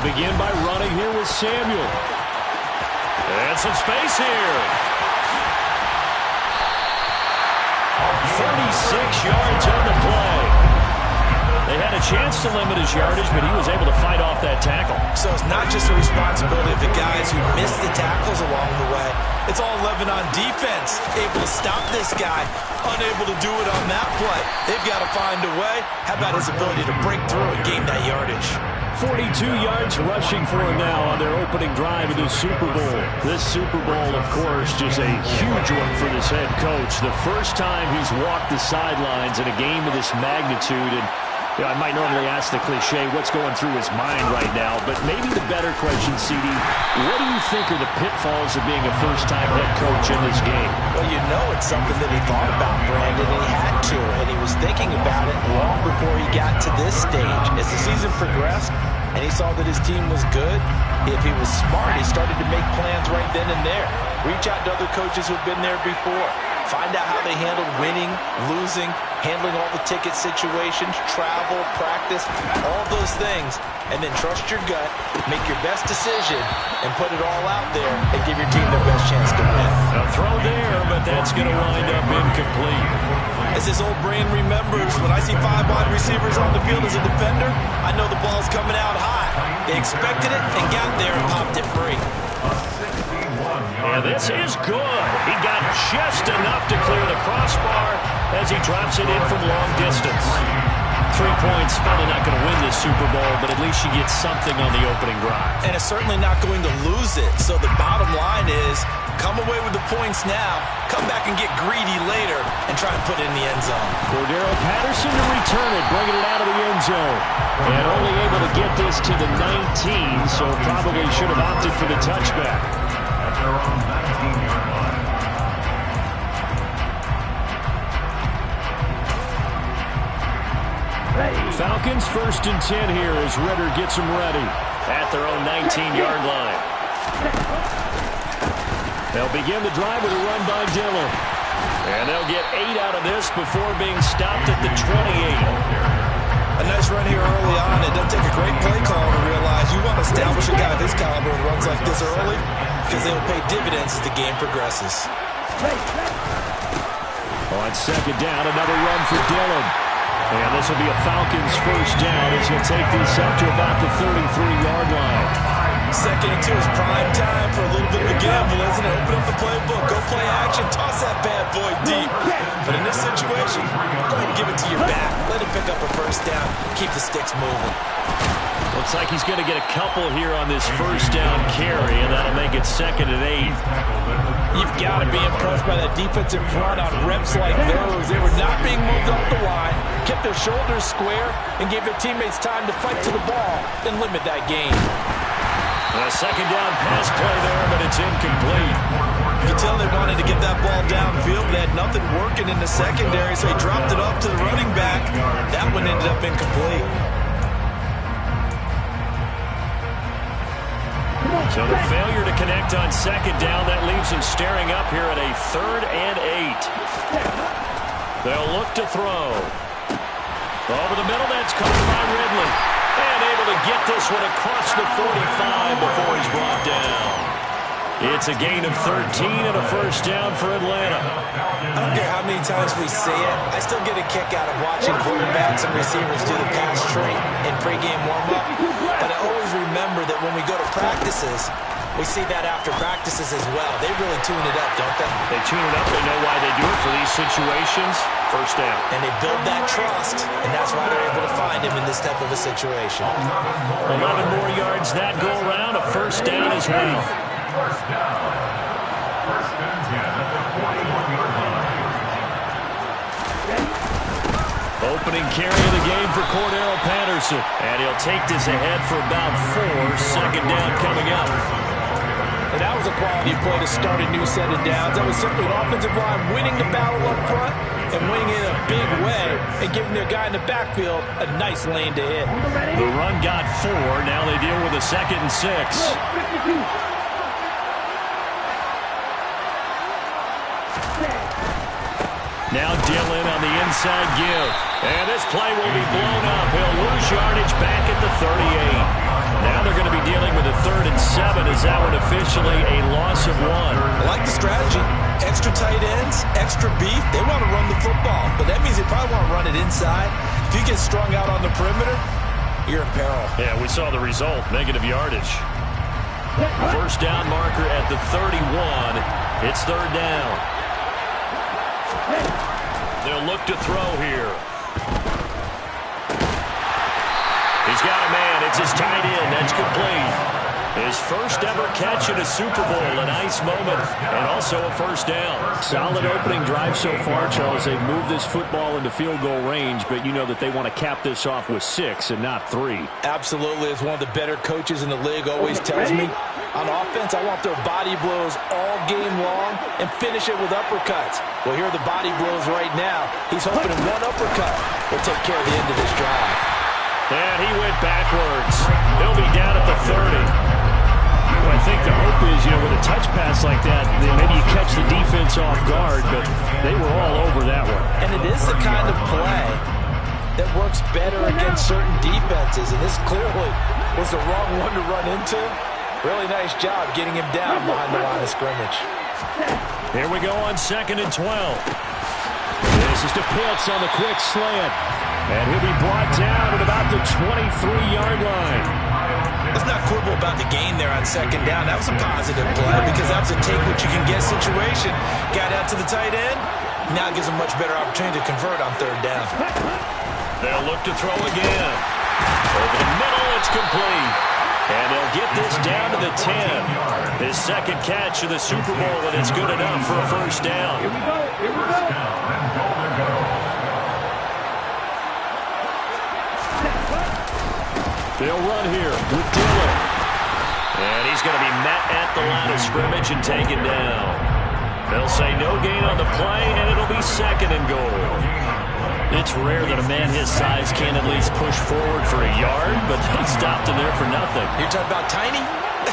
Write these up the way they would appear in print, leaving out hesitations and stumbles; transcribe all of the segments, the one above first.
begin by running here with Samuel. And some space here. 36 yards on the play. They had a chance to limit his yardage, but he was able to fight off that tackle. So it's not just the responsibility of the guys who missed the tackles along the way. It's all 11 on defense. Able to stop this guy. Unable to do it on that play. They've got to find a way. How about his ability to break through and gain that yardage? 42 yards rushing for him now on their opening drive of the Super Bowl. This Super Bowl, of course, just a huge one for this head coach. The first time he's walked the sidelines in a game of this magnitude. And I might normally ask the cliche, what's going through his mind right now? But maybe the better question, CD, what do you think are the pitfalls of being a first-time head coach in this game? Well, you know it's something that he thought about, Brandon, and he had to. And he was thinking about it long before he got to this stage. As the season progressed and he saw that his team was good, if he was smart, he started to make plans right then and there. Reach out to other coaches who've been there before. Find out how they handled winning, losing, handling all the ticket situations, travel, practice, all those things. And then trust your gut, make your best decision, and put it all out there and give your team their best chance to win. A throw there, but that's going to wind up incomplete. As his old brain remembers, when I see 5 wide receivers on the field as a defender, I know the ball's coming out high. They expected it and got there and popped it free. And this is good. He got just enough to clear the crossbar as he drops it in from long distance. 3 points, probably not going to win this Super Bowl, but at least you get something on the opening drive. And it's certainly not going to lose it. So the bottom line is, come away with the points now, come back and get greedy later, and try and put it in the end zone. Cordero Patterson to return it, bringing it out of the end zone. And only able to get this to the 19, so probably should have opted for the touchback. Falcons 1st and 10 here as Ritter gets them ready at their own 19-yard line. They'll begin the drive with a run by Dillon. And they'll get 8 out of this before being stopped at the 28. A nice run here early on. It doesn't take a great play call to realize you want to establish a guy of his caliber who runs like this early because they will pay dividends as the game progresses. On 2nd down, another run for Dillon. And this will be a Falcons 1st down as he'll take this up to about the 33-yard line. 2nd and 2 is prime time for a little bit of a gamble, isn't it? Open up the playbook, go play action, toss that bad boy deep. But in this situation, go ahead and give it to your back. Let him pick up a 1st down, keep the sticks moving. Looks like he's going to get a couple here on this 1st down carry, and that'll make it 2nd and 8. You've got to be impressed by that defensive front on reps like those. They were not being moved off the line, kept their shoulders square, and gave their teammates time to fight to the ball and limit that gain. A 2nd down pass play there, but it's incomplete. You can tell they wanted to get that ball downfield. They had nothing working in the secondary, so he dropped it off to the running back. That one ended up incomplete. So the failure to connect on 2nd down, that leaves him staring up here at a 3rd and 8. They'll look to throw. Over the middle, that's caught by Ridley. And able to get this one across the 45 before he's brought down. It's a gain of 13 and a 1st down for Atlanta. I don't care how many times we say it, I still get a kick out of watching quarterbacks and receivers do the pass tree in pregame warm-up. But I always remember that when we go to practices, we see that after practices as well. They really tune it up, don't they? They tune it up. They know why they do it for these situations. 1st down. And they build that trust, and that's why they're able to find him in this type of a situation. 11 more yards that go around. A 1st down as well. 1st down. 1st and 10 at the 41-yard line. Opening carry of the game for Cordero Patterson. And he'll take this ahead for about 4. 2nd down coming up. And that was a quality play to start a new set of downs. That was simply an offensive line winning the battle up front and winning it in a big way and giving their guy in the backfield a nice lane to hit. The run got 4. Now they deal with a 2nd and 6. Now Dillon on the inside give. And this play will be blown up. He'll lose yardage back at the 38. Now they're going to be dealing with a 3rd and 7. Is that one officially a loss of 1? I like the strategy. Extra tight ends, extra beef. They want to run the football, but that means they probably want to run it inside. If you get strung out on the perimeter, you're in peril. Yeah, we saw the result. Negative yardage. First down marker at the 31. It's 3rd down. They'll look to throw here. He's got a man. It's his tight end. That's complete. His first ever catch in a Super Bowl. A nice moment. And also a first down. Solid opening drive so far, Charles. They've moved this football into field goal range, but you know that they want to cap this off with 6 and not 3. Absolutely. As one of the better coaches in the league always tells me, on offense, I want their body blows all game long and finish it with uppercuts. Well, here are the body blows right now. He's hoping in one uppercut will take care of the end of this drive. And he went backwards. He'll be down at the 30. Well, I think the hope is, with a touch pass like that, maybe you catch the defense off guard, but they were all over that one. And it is the kind of play that works better against certain defenses, and this clearly was the wrong one to run into. Really nice job getting him down behind the line of scrimmage. Here we go on 2nd and 12. This is to Pitts on the quick slant. And he'll be brought down at about the 23-yard line. Let's not quibble about the gain there on 2nd down. That was a positive play because that was a take-what-you-can-get situation. Got out to the tight end. Now gives him much better opportunity to convert on 3rd down. They'll look to throw again. Over the middle, it's complete. And they'll get this down to the 10. His second catch of the Super Bowl, and it's good enough for a first down. Here we go. They'll run here with Dillon. And he's going to be met at the line of scrimmage and taken down. They'll say no gain on the play, and it'll be 2nd and goal. It's rare that a man his size can at least push forward for a yard, but they stopped him there for nothing. You're talking about Tiny?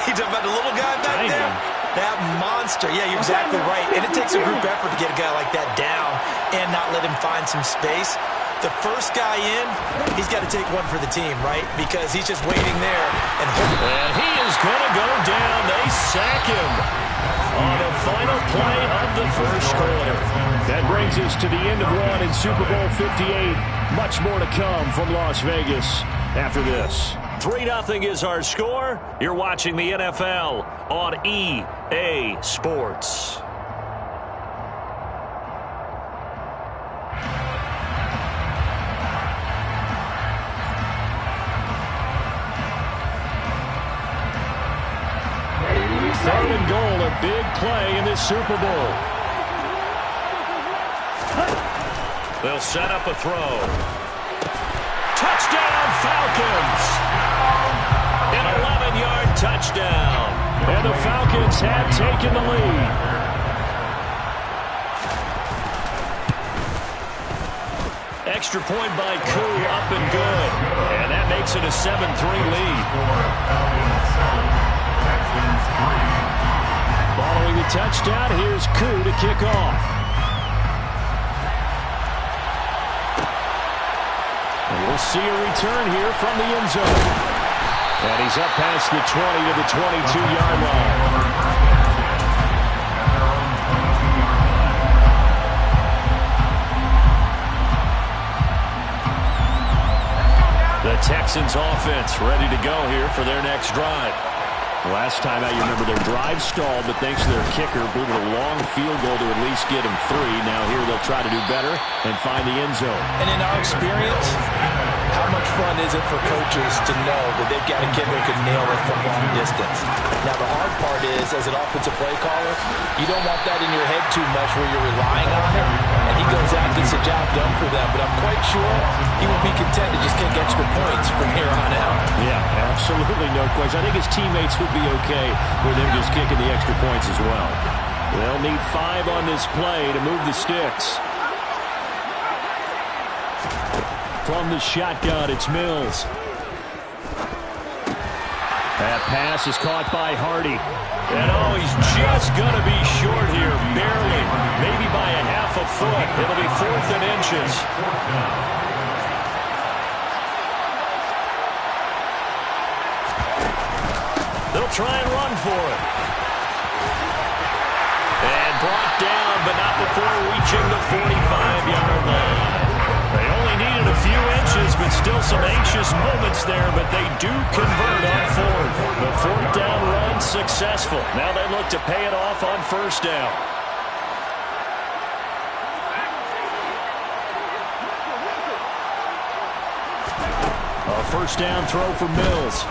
You're talking about the little guy back there? That monster. Yeah, you're exactly right. And it takes a group effort to get a guy like that down and not let him find some space. The first guy in, he's got to take one for the team, right? Because he's just waiting there and hoping. And he is going to go down. They sack him on the final play of the first quarter. That brings us to the end of one in Super Bowl 58. Much more to come from Las Vegas after this. 3-0 is our score. You're watching the NFL on EA Sports. Third and goal, a big play in this Super Bowl. They'll set up a throw. Touchdown, Falcons! An 11-yard touchdown. And the Falcons have taken the lead. Extra point by Koo, up and good. And that makes it a 7-3 lead. Following the touchdown, here's Koo to kick off. And we'll see a return here from the end zone. And he's up past the 20 to the 22-yard line. The Texans offense ready to go here for their next drive. Last time out, you remember their drive stalled, but thanks to their kicker, blew a long field goal to at least get him 3. Now here they'll try to do better and find the end zone. And in our experience, how much fun is it for coaches to know that they've got a kid who can nail it from long distance? Now the hard part is, as an offensive play caller, you don't want that in your head too much where you're relying on him, and he goes out and gets a job done for them. But I'm quite sure he will be content to just kick extra points from here on out. Yeah, absolutely no question. I think his teammates would be okay with him just kicking the extra points as well. They'll need 5 on this play to move the sticks. From the shotgun, it's Mills. That pass is caught by Hardy. And he's just going to be short here, barely, maybe by a half a foot. It'll be 4th and inches. try and run for it. And brought down, but not before reaching the 45-yard line. They only needed a few inches, but still some anxious moments there, but they do convert on fourth. The fourth down run successful. Now they look to pay it off on first down. A first down throw for Mills.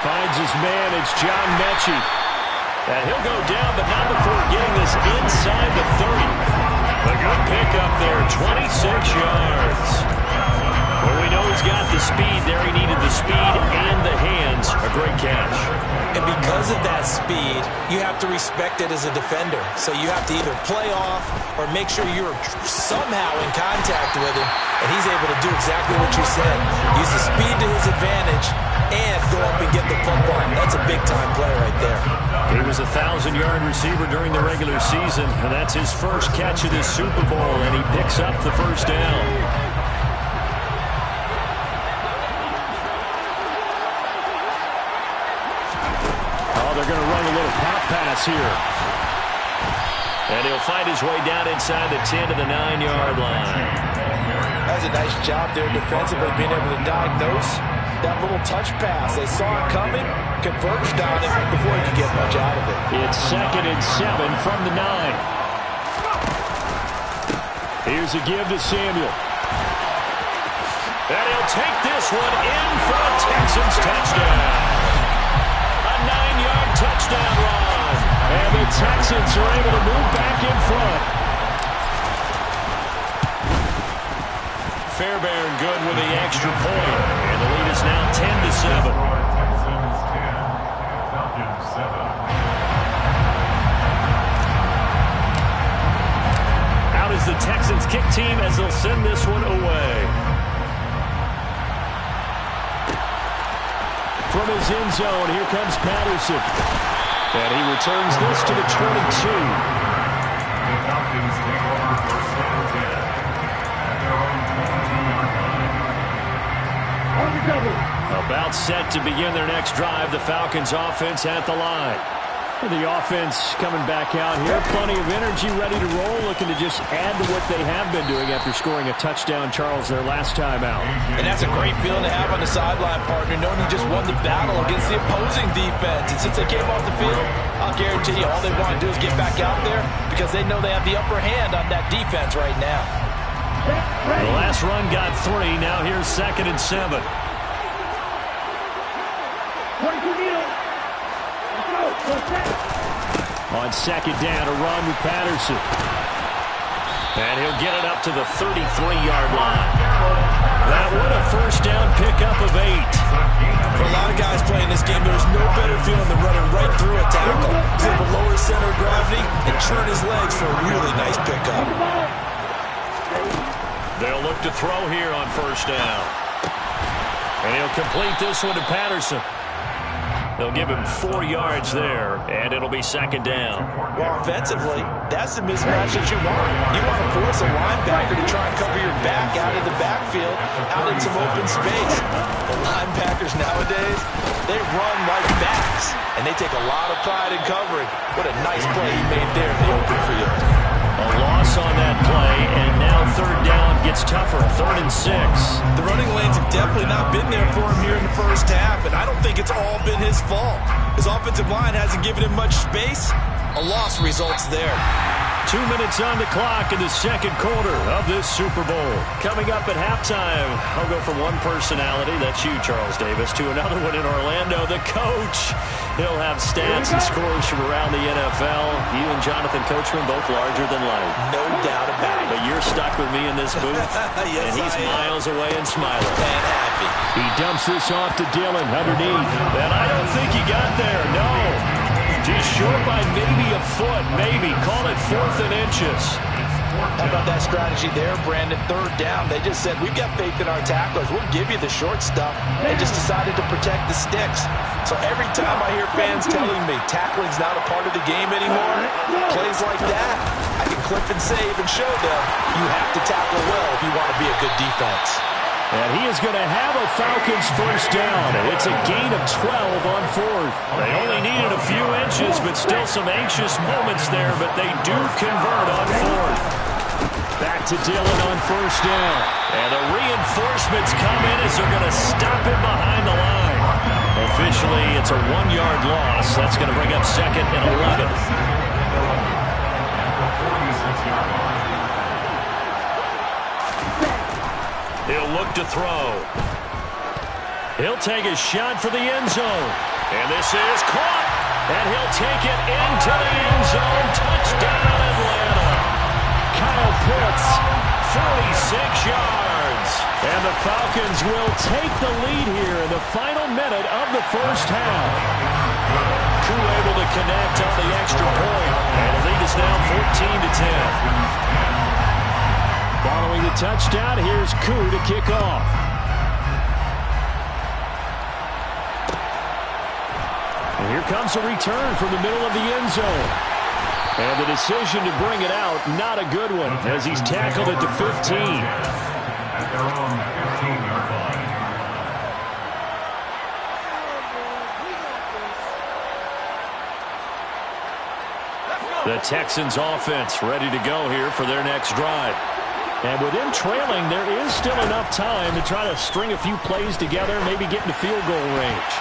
Finds his man, it's John Mechie. And he'll go down, but not before getting this inside the 30. A good pickup there, 26 yards. Well, we know he's got the speed there. He needed the speed and the hands. A great catch. And because of that speed, you have to respect it as a defender. So you have to either play off or make sure you're somehow in contact with him. And he's able to do exactly what you said. Use the speed to his advantage and go up and get the football. That's a big-time play right there. He was a 1,000-yard receiver during the regular season, and that's his first catch of this Super Bowl, and he picks up the first down. Oh, they're going to run a little pop pass here. And he'll find his way down inside the 10 to the 9-yard line. That was a nice job there defensively, being able to diagnose that little touch pass. They saw it coming, converged on it before he could get much out of it. It's 2nd and 7 from the 9. Here's a give to Samuel. And he'll take this one in for a Texans touchdown. A 9-yard touchdown run. And the Texans are able to move back in front. Fairbairn good with the extra point. And the lead is now 10-7. Texans 10, Falcons 7. Out is the Texans kick team as they'll send this one away. From his end zone, here comes Patterson. And he returns this to the 22. The Falcons take over first and 10 at their own 20-yard line. About set to begin their next drive. The Falcons offense at the line. The offense coming back out here. Plenty of energy, ready to roll, looking to just add to what they have been doing after scoring a touchdown, Charles, their last time out. And that's a great feeling to have on the sideline, partner, knowing you just won the battle against the opposing defense. And since they came off the field, I'll guarantee you all they want to do is get back out there because they know they have the upper hand on that defense right now. The last run got 3. Now here's 2nd and 7. On 2nd down, a run with Patterson. And he'll get it up to the 33-yard line. That would a first down pickup of 8. For a lot of guys playing this game, there's no better feeling than running right through a tackle. He's able to lower his center of gravity and churn his legs for a really nice pickup. They'll look to throw here on first down. And he'll complete this one to Patterson. They'll give him 4 yards there, and it'll be 2nd down. Well, offensively, that's the mismatch that you want. You want to force a linebacker to try and cover your back out of the backfield, out in some open space. The linebackers nowadays, they run like backs, and they take a lot of pride in covering. What a nice play he made there in the open field. A loss on that play, and now 3rd down gets tougher, 3rd and 6. The running lanes have definitely not been there for him here in the first half, and I don't think it's all been his fault. His offensive line hasn't given him much space. A loss results there. 2 minutes on the clock in the 2nd quarter of this Super Bowl. Coming up at halftime, I'll go from one personality, that's you, Charles Davis, to another one in Orlando, the coach. He'll have stats and scores from around the NFL. You and Jonathan Coachman, both larger than life. No doubt about it. But you're stuck with me in this booth, yes, and he's miles away and smiling. And happy. He dumps this off to Dillon underneath. And I don't think he got there, no. Just short by maybe a foot, maybe. Call it 4th and inches. How about that strategy there, Brandon? 3rd down. They just said, we've got faith in our tacklers. We'll give you the short stuff. They just decided to protect the sticks. So every time I hear fans telling me tackling's not a part of the game anymore, plays like that, I can clip and save and show them you have to tackle well if you want to be a good defense. And he is going to have a Falcons first down. It's a gain of 12 on fourth. They only needed a few inches, but still some anxious moments there, but they do convert on fourth. Back to Dillon on first down. And the reinforcements come in as they're going to stop him behind the line. Officially, it's a 1-yard loss. That's going to bring up second and 11. He'll look to throw. He'll take a shot for the end zone. And this is caught. And he'll take it into the end zone. Touchdown, Atlanta. Kyle Pitts, 46 yards. And the Falcons will take the lead here in the final minute of the first half. Crew able to connect on the extra point. And the lead is now 14-10. Following the touchdown, here's Koo to kick off. And here comes a return from the middle of the end zone. And the decision to bring it out, not a good one, as he's tackled at the 15. At their own 15-yard line. The Texans offense ready to go here for their next drive. And with them trailing, there is still enough time to try to string a few plays together, maybe get into field goal range.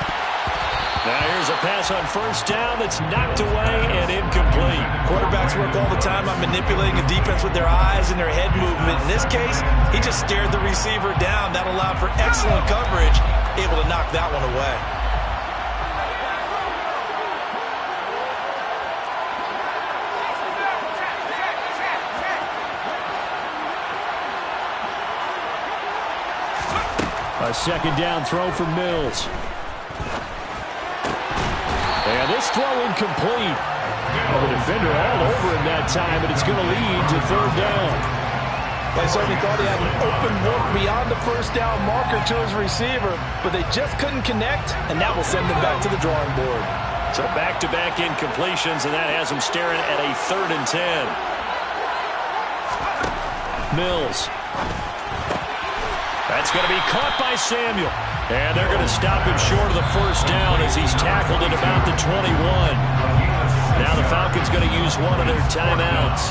Now here's a pass on first down that's knocked away and incomplete. Quarterbacks work all the time on manipulating a defense with their eyes and their head movement. In this case, he just stared the receiver down. That allowed for excellent coverage, able to knock that one away. A second down throw for Mills. And this throw incomplete. Well, the defender all over him that time, but it's going to lead to third down. They certainly thought he had an open look beyond the first down marker to his receiver, but they just couldn't connect, and that will send them back to the drawing board. So back-to-back incompletions, and that has them staring at a 3rd and 10. Mills. That's going to be caught by Samuel. And they're going to stop him short of the first down as he's tackled at about the 21. Now the Falcons going to use one of their timeouts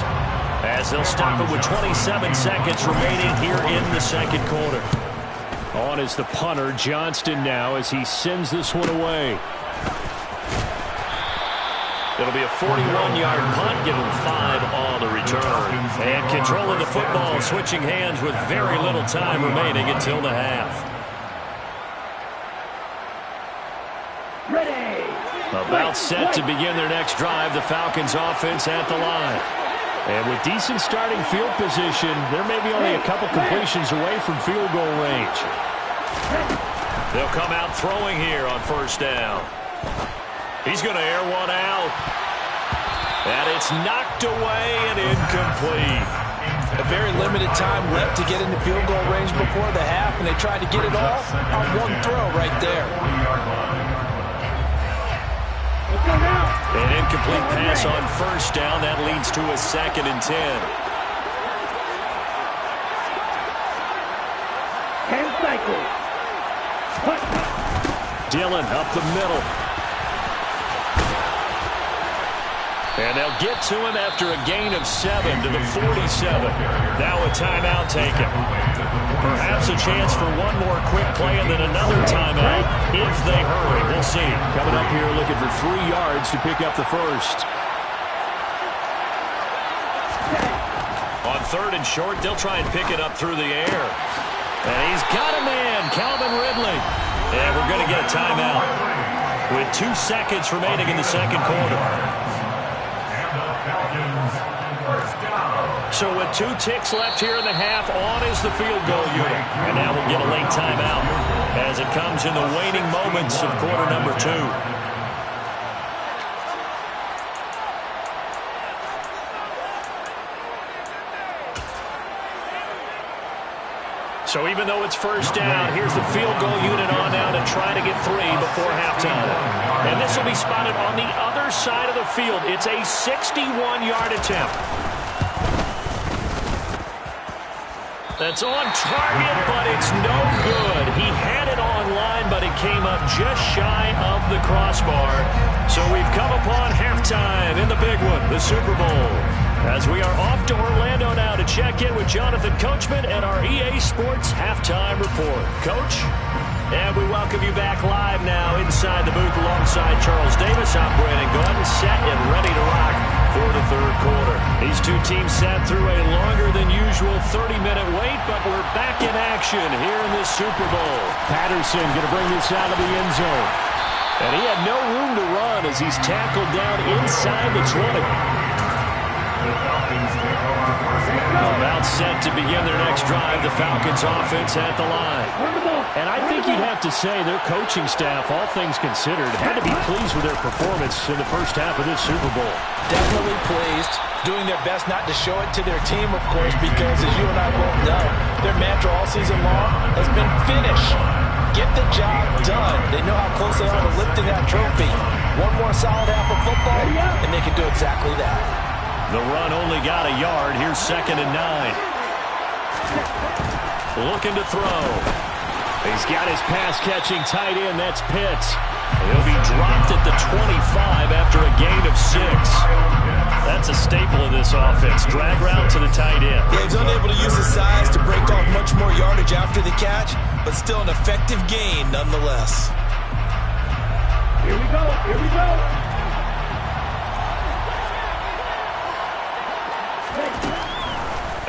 as they'll stop it with 27 seconds remaining here in the second quarter. On is the punter, Johnston, now as he sends this one away. It'll be a 41-yard punt, give him 5 on the return. And controlling the football, switching hands with very little time remaining until the half. Ready. About set to begin their next drive, the Falcons offense at the line. And with decent starting field position, there may be only a couple completions away from field goal range. They'll come out throwing here on first down. He's going to air one out. And it's knocked away and incomplete. A very limited time left to get into field goal range before the half, and they tried to get it all on one throw right there. An incomplete pass on first down. That leads to a 2nd and 10. 10 cycles. Dillon up the middle. And they'll get to him after a gain of 7 to the 47. Now a timeout taken. Perhaps a chance for one more quick play and then another timeout if they hurry. We'll see. Coming up here looking for 3 yards to pick up the first. On 3rd and short, they'll try and pick it up through the air. And he's got a man, Calvin Ridley. And we're going to get a timeout with 2 seconds remaining in the second quarter. So with 2 ticks left here in the half, on is the field goal unit. And now we'll get a late timeout as it comes in the waning moments of quarter number 2. So even though it's first down, here's the field goal unit on now to try to get 3 before halftime. And this will be spotted on the other side of the field. It's a 61-yard attempt. That's on target, but it's no good. He had it on line, but it came up just shy of the crossbar. So we've come upon halftime in the big one, the Super Bowl. As we are off to Orlando now to check in with Jonathan Coachman and our EA Sports Halftime Report. Coach? And we welcome you back live now inside the booth alongside Charles Davis. I'm Brandon Gordon, set and ready to rock for the third quarter. These two teams sat through a longer than usual 30-minute wait, but we're back in action here in the Super Bowl. Patterson going to bring this out of the end zone. And he had no room to run as he's tackled down inside the 20. The Falcons take over first down. About set to begin their next drive. The Falcons offense at the line. And I think you'd have to say their coaching staff, all things considered, had to be pleased with their performance in the first half of this Super Bowl. Definitely pleased. Doing their best not to show it to their team, of course, because as you and I both know, their mantra all season long has been finish. Get the job done. They know how close they are to lifting that trophy. One more solid half of football, and they can do exactly that. The run only got a yard. Here's 2nd and 9. Looking to throw. He's got his pass-catching tight end. That's Pitts. He'll be dropped at the 25 after a gain of 6. That's a staple of this offense. Drag route to the tight end. Yeah, he's unable to use his size to break off much more yardage after the catch, but still an effective gain nonetheless. Here we go. Here we go.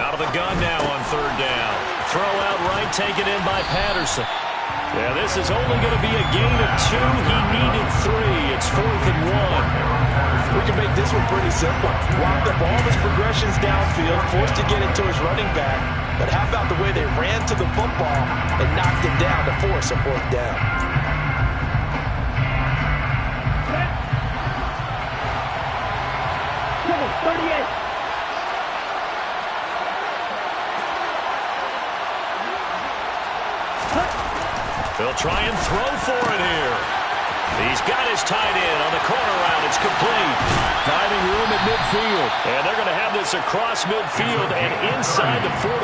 Out of the gun now on 3rd down. Throw out right, taken in by Patterson. Yeah, this is only going to be a gain of 2. He needed 3. It's 4th and 1. We can make this one pretty simple. Locked up all of his progressions downfield, forced to get it to his running back. But how about the way they ran to the football and knocked him down to force a 4th down? They'll try and throw for it here. He's got his tight end on the corner route. It's complete. Finding room at midfield. And they're going to have this across midfield and inside the 45.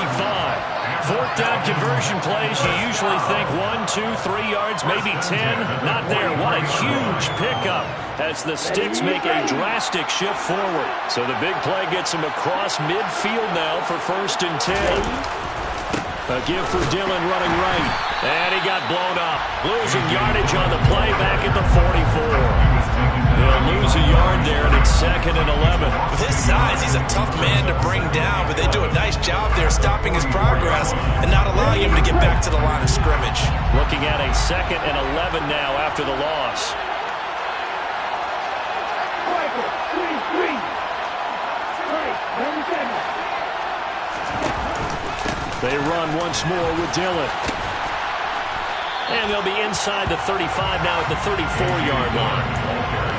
4th down conversion plays, you usually think 1, 2, 3 yards, maybe 10. Not there. What a huge pickup as the Sticks make a drastic shift forward. So the big play gets him across midfield now for 1st and 10. A give for Dillon running right. And he got blown up. Losing yardage on the play back at the 44. They'll lose a yard there, and it's 2nd and 11. With his size, he's a tough man to bring down, but they do a nice job there stopping his progress and not allowing him to get back to the line of scrimmage. Looking at a 2nd and 11 now after the loss. They run once more with Dillon. And they'll be inside the 35 now at the 34-yard line.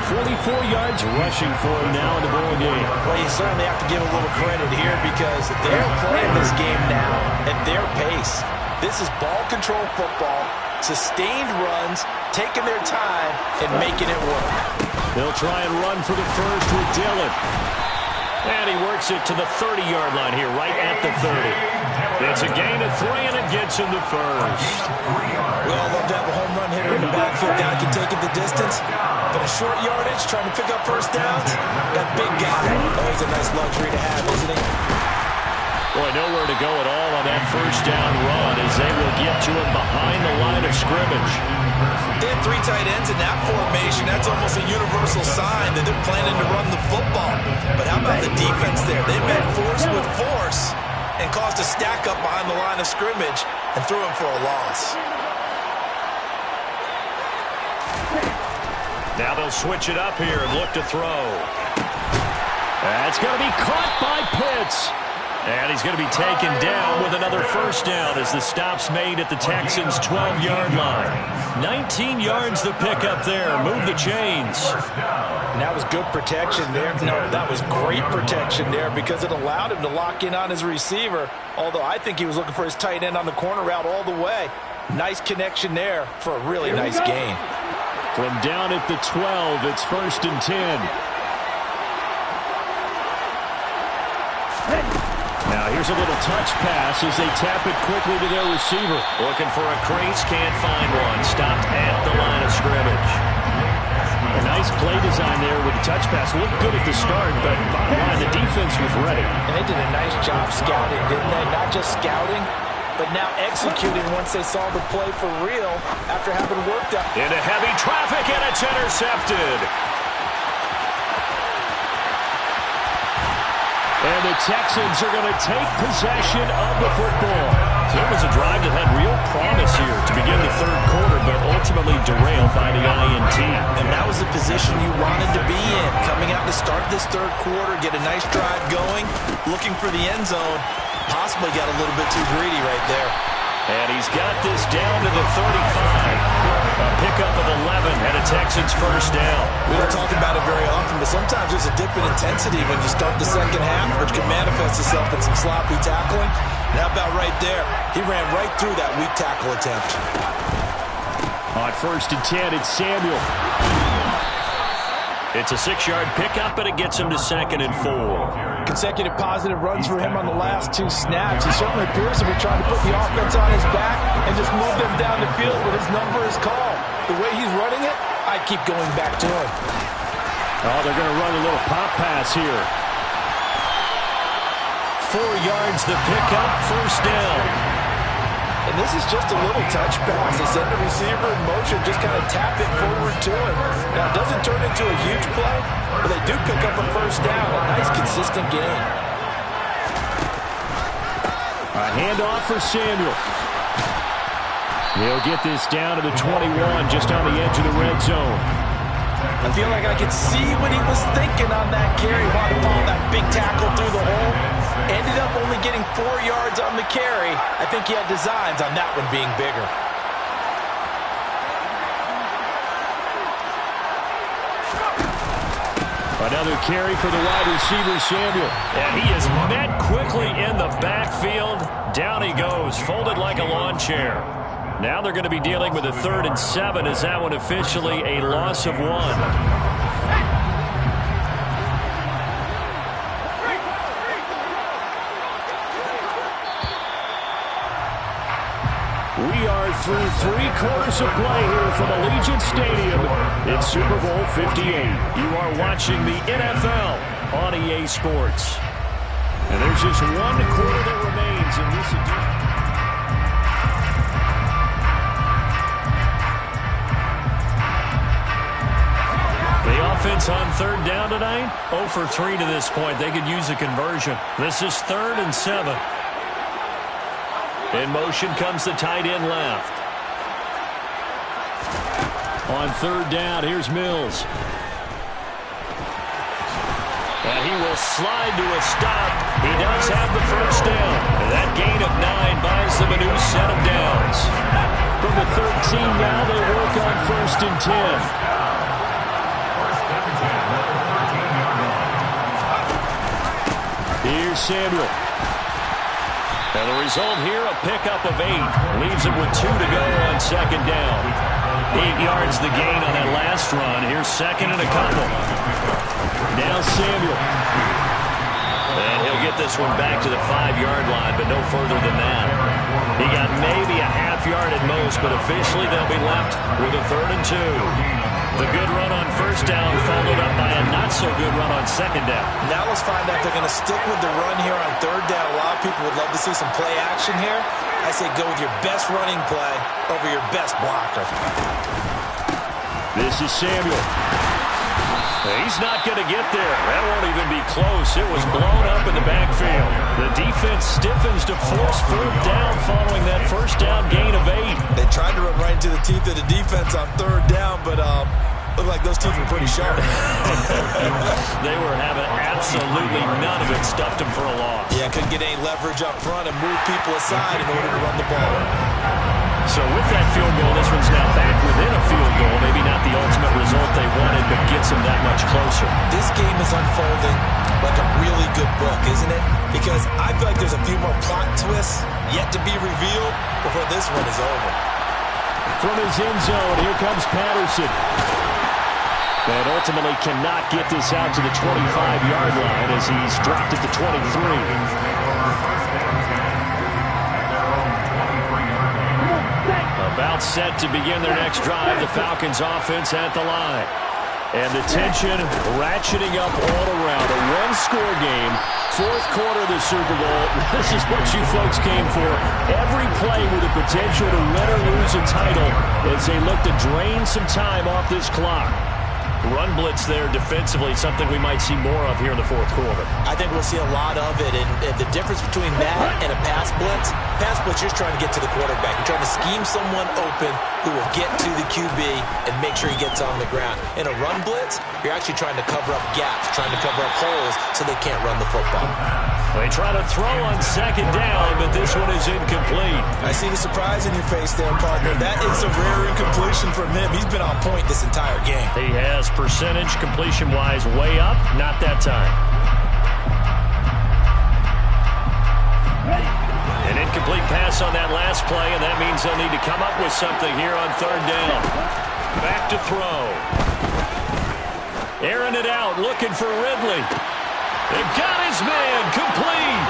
44 yards rushing for him now in the ball game. Well, you certainly have to give a little credit here because they're playing this game now at their pace. This is ball control football, sustained runs, taking their time, and making it work. They'll try and run for the first with Dillon. And he works it to the 30-yard line here, right at the 30. It's a gain of 3, and it gets him to first. We all love to have a home run hitter in the backfield that can take it the distance. But a short yardage, trying to pick up first downs, that big guy, always a nice luxury to have, isn't he? Boy, nowhere to go at all on that first down run as they will get to him behind the line of scrimmage. They had 3 tight ends in that formation. That's almost a universal sign that they're planning to run the football. But how about the defense there? They met force with force and caused a stack up behind the line of scrimmage and threw him for a loss. Now they'll switch it up here and look to throw. That's going to be caught by Pitts. And he's going to be taken down with another first down as the stop's made at the Texans' 12-yard line. 19 yards to pick up there. Move the chains. And that was good protection there. No, that was great protection there because it allowed him to lock in on his receiver. Although I think he was looking for his tight end on the corner route all the way. Nice connection there for a really nice gain. From down at the 12, it's 1st and 10. Now here's a little touch pass as they tap it quickly to their receiver. Looking for a crease, can't find one. Stopped at the line of scrimmage. A nice play design there with the touch pass. Looked good at the start, but bottom line, the defense was ready. And they did a nice job scouting, didn't they? Not just scouting, but now executing once they saw the play for real after having worked out. Into heavy traffic, and it's intercepted. And the Texans are going to take possession of the football. So it was a drive that had real promise here to begin the third quarter, but ultimately derailed by the INT. And that was the position you wanted to be in. Coming out to start this third quarter, get a nice drive going, looking for the end zone. Possibly got a little bit too greedy right there. And he's got this down to the 35. A pickup of 11 and a Texans first down. We don't talk about it very often, but sometimes there's a dip in intensity when you start the second half, which can manifest itself in some sloppy tackling. And how about right there? He ran right through that weak tackle attempt. On 1st and 10, it's Samuel. It's a 6-yard pickup, and it gets him to 2nd and 4. Consecutive positive runs for him on the last 2 snaps. He certainly appears to be trying to put the offense on his back and just move them down the field, but his number is called. The way he's running it, I keep going back to him. Oh, they're going to run a little pop pass here. 4 yards the pickup, first down. And this is just a little touch pass. They send the receiver in motion, just kind of tap it forward to him. Now, it doesn't turn into a huge play, but they do pick up a first down. A nice, consistent gain. A handoff for Samuel. He'll get this down to the 21, just on the edge of the red zone. I feel like I could see what he was thinking on that carry. Wanted to follow that big tackle through the hole. Ended up only getting 4 yards on the carry. I think he had designs on that one being bigger. Another carry for the wide receiver, Samuel. And he is met quickly in the backfield. Down he goes, folded like a lawn chair. Now they're going to be dealing with a 3rd and 7. Is that one officially a loss of 1? We are through 3 quarters of play here from Allegiant Stadium in Super Bowl 58. You are watching the NFL on EA Sports. And there's just 1 quarter that remains in this edition. The offense on 3rd down tonight, 0 for 3 to this point. They could use a conversion. This is 3rd and 7. In motion comes the tight end left. On 3rd down, here's Mills. And he will slide to a stop. He does have the first down. And that gain of 9 buys them a new set of downs. From the 13 now, they work on 1st and 10. Here's Samuel. And the result here, a pickup of 8. Leaves it with 2 to go on 2nd down. 8 yards the gain on that last run. Here's 2nd and a couple. Now Samuel. And he'll get this one back to the 5-yard line, but no further than that. He got maybe a half yard at most, but officially they'll be left with a 3rd and 2. The good run on 1st down followed up by a not-so-good run on 2nd down. Now let's find out if they're going to stick with the run here on 3rd down. A lot of people would love to see some play action here. I say go with your best running play over your best blocker. This is Samuel. He's not going to get there. That won't even be close. It was blown up in the backfield. The defense stiffens to force 4th down following that 1st down gain of 8. They tried to run right into the teeth of the defense on 3rd down, but looked like those teeth were pretty sharp. They were having absolutely none of it. Stuffed them for a loss. Yeah, couldn't get any leverage up front and move people aside in order to run the ball. So with that field goal, this one's now back within a field goal. Maybe not the ultimate result they wanted, but gets them that much closer. This game is unfolding like a really good book, isn't it? Because I feel like there's a few more plot twists yet to be revealed before this one is over. From his end zone, here comes Patterson. And ultimately cannot get this out to the 25-yard line as he's dropped at the 23. About set to begin their next drive, the Falcons offense at the line. And the tension ratcheting up all around. A one-score game, fourth quarter of the Super Bowl. This is what you folks came for. Every play with the potential to win or lose a title as they look to drain some time off this clock. Run blitz there defensively, something we might see more of here in the fourth quarter. I think we'll see a lot of it, and the difference between that and a pass blitz, you're just trying to get to the quarterback. You're trying to scheme someone open who will get to the QB and make sure he gets on the ground. In a run blitz, you're actually trying to cover up gaps, trying to cover up holes so they can't run the football. They try to throw on second down, but this one is incomplete. I see the surprise in your face there, partner. That is a rare incompletion from him. He's been on point this entire game. He has percentage completion-wise way up, not that time. An incomplete pass on that last play, and that means they'll need to come up with something here on third down. Back to throw. Airing it out, looking for Ridley. They've got his man, complete.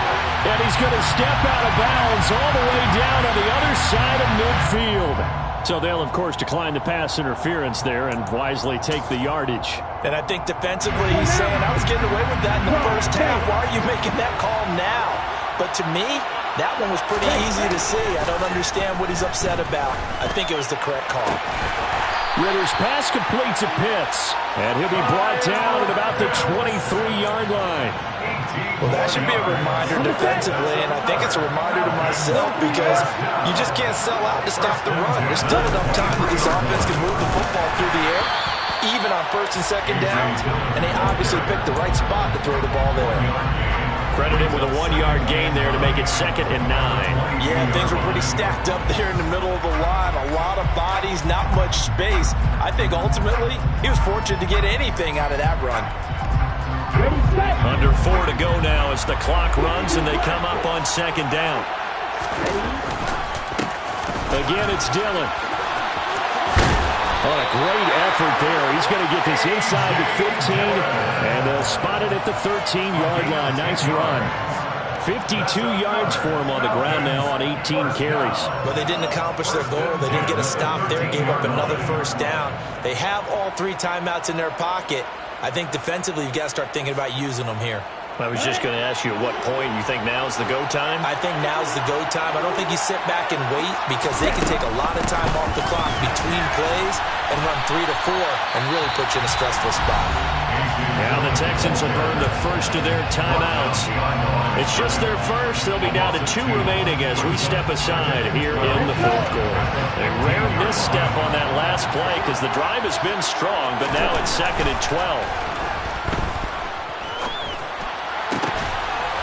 And he's going to step out of bounds all the way down on the other side of midfield. So they'll, of course, decline the pass interference there and wisely take the yardage. And I think defensively he's saying, I was getting away with that in the first half. Why are you making that call now? But to me, that one was pretty easy to see. I don't understand what he's upset about. I think it was the correct call. Ritter's pass completes to Pitts, and he'll be brought down at about the 23-yard line. Well, that should be a reminder defensively, and I think it's a reminder to myself because you just can't sell out to stop the run. There's still enough time that this offense can move the football through the air, even on first and second downs, and they obviously picked the right spot to throw the ball there. Credited with a 1-yard gain there to make it 2nd and 9. Yeah, things were pretty stacked up there in the middle of the line. A lot of bodies, not much space. I think ultimately he was fortunate to get anything out of that run. Under 4 to go now as the clock runs and they come up on 2nd down. Again, it's Dillon. Oh, a great effort there. He's going to get this inside the 15, and they'll spot it at the 13-yard line. Nice run. 52 yards for him on the ground now on 18 carries. But they didn't accomplish their goal. They didn't get a stop there, gave up another first down. They have all 3 timeouts in their pocket. I think defensively you've got to start thinking about using them here. I was just going to ask you at what point you think now's the go time? I think now's the go time. I don't think you sit back and wait because they can take a lot of time off the clock between plays and run 3 to 4 and really put you in a stressful spot. Now the Texans will burn the first of their timeouts. It's just their first. They'll be down to 2 remaining as we step aside here in the fourth quarter. A rare misstep on that last play because the drive has been strong, but now it's 2nd and 12.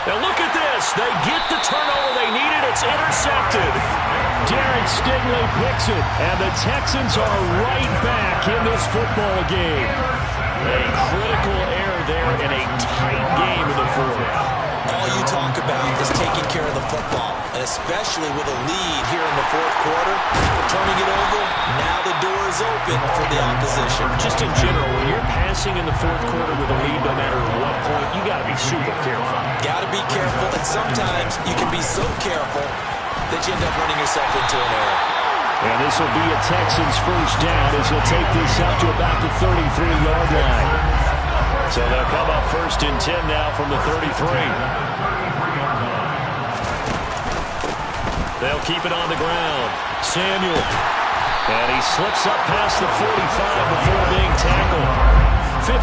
Now look at this. They get the turnover they needed. It's intercepted. Derek Stingley picks it, and the Texans are right back in this football game. A critical error there in a tight game in the fourth. All you talk about is taking care of the football, and especially with a lead here in the fourth quarter, turning it over, now the door is open for the opposition. Just in general, when you're passing in the fourth quarter with a lead, no matter what point, you got to be super careful. Got to be careful, and sometimes you can be so careful that you end up running yourself into an error. And this will be a Texans first down as he'll take this out to about the 33-yard line. So they'll come up 1st and 10 now from the 33. They'll keep it on the ground. Samuel. And he slips up past the 45 before being tackled.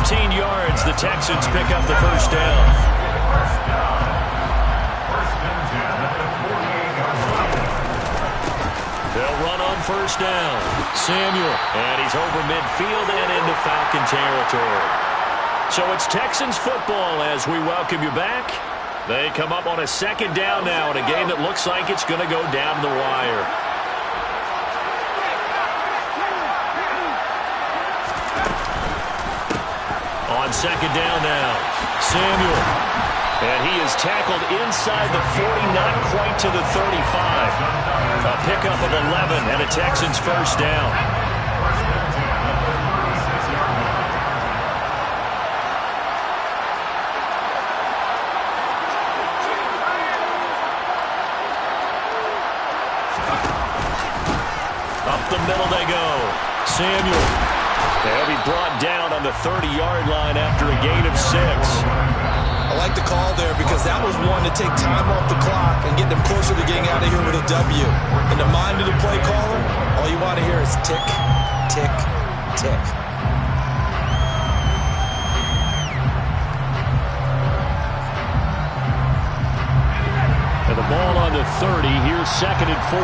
15 yards, the Texans pick up the first down. They'll run on first down. Samuel. And he's over midfield and into Falcon territory. So it's Texans football as we welcome you back. They come up on a 2nd down now in a game that looks like it's going to go down the wire. On 2nd down now, Samuel. And he is tackled inside the 40, not quite to the 35. A pickup of 11 and a Texans first down. Samuel. They'll be brought down on the 30-yard line after a gain of 6. I like the call there because that was one to take time off the clock and get them closer to getting out of here with a W. In the mind of the play caller, all you want to hear is tick, tick, tick. And the ball on the 30. Here's 2nd and 4.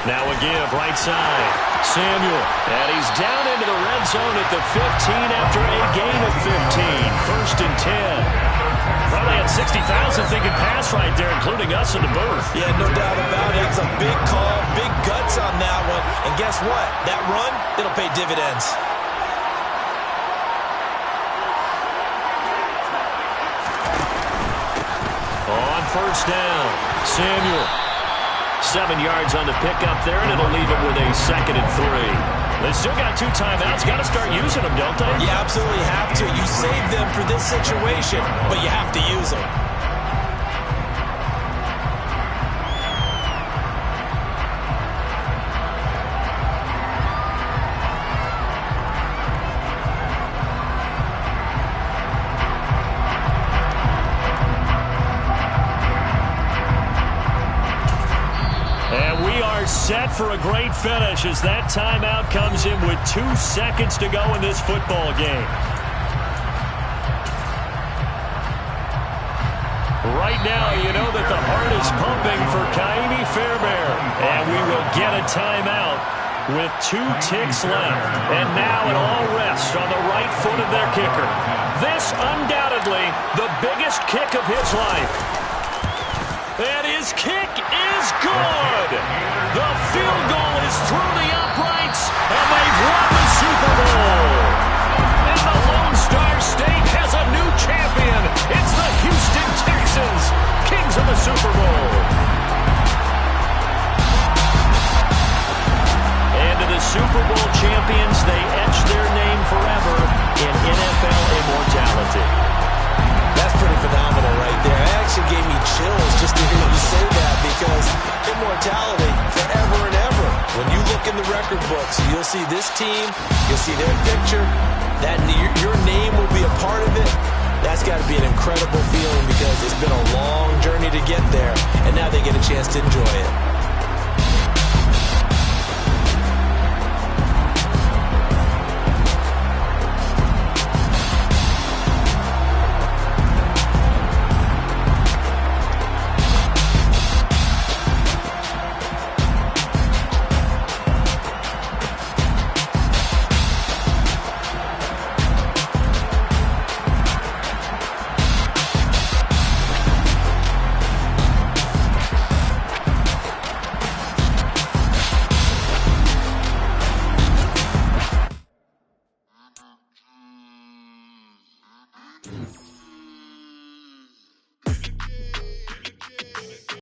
Now a give, right side. Samuel. And he's down into the red zone at the 15 after a gain of 15. 1st and 10. Probably had 60,000 thinking pass right there, including us in the booth. Yeah, no doubt about it. It's a big call, big guts on that one. And guess what? That run, it'll pay dividends. On 1st down, Samuel. 7 yards on the pickup there, and it'll leave it with a 2nd and 3. They still got 2 timeouts. Got to start using them, don't they? You absolutely have to. You save them for this situation, but you have to use them. Set for a great finish as that timeout comes in with 2 seconds to go in this football game. Right now, you know that the heart is pumping for Kaimi Fairbairn. And we will get a timeout with 2 ticks left. And now it all rests on the right foot of their kicker. This undoubtedly the biggest kick of his life. And his kick is good. The field goal is through the uprights, and they've won the Super Bowl. And the Lone Star State has a new champion. It's the Houston Texans, kings of the Super Bowl. And to the Super Bowl champions, they etch their name forever in NFL immortality. That's pretty phenomenal right there. It actually gave me chills just to hear you say that because immortality forever and ever. When you look in the record books, you'll see this team, you'll see their picture, that your name will be a part of it. That's got to be an incredible feeling because it's been a long journey to get there, and now they get a chance to enjoy it.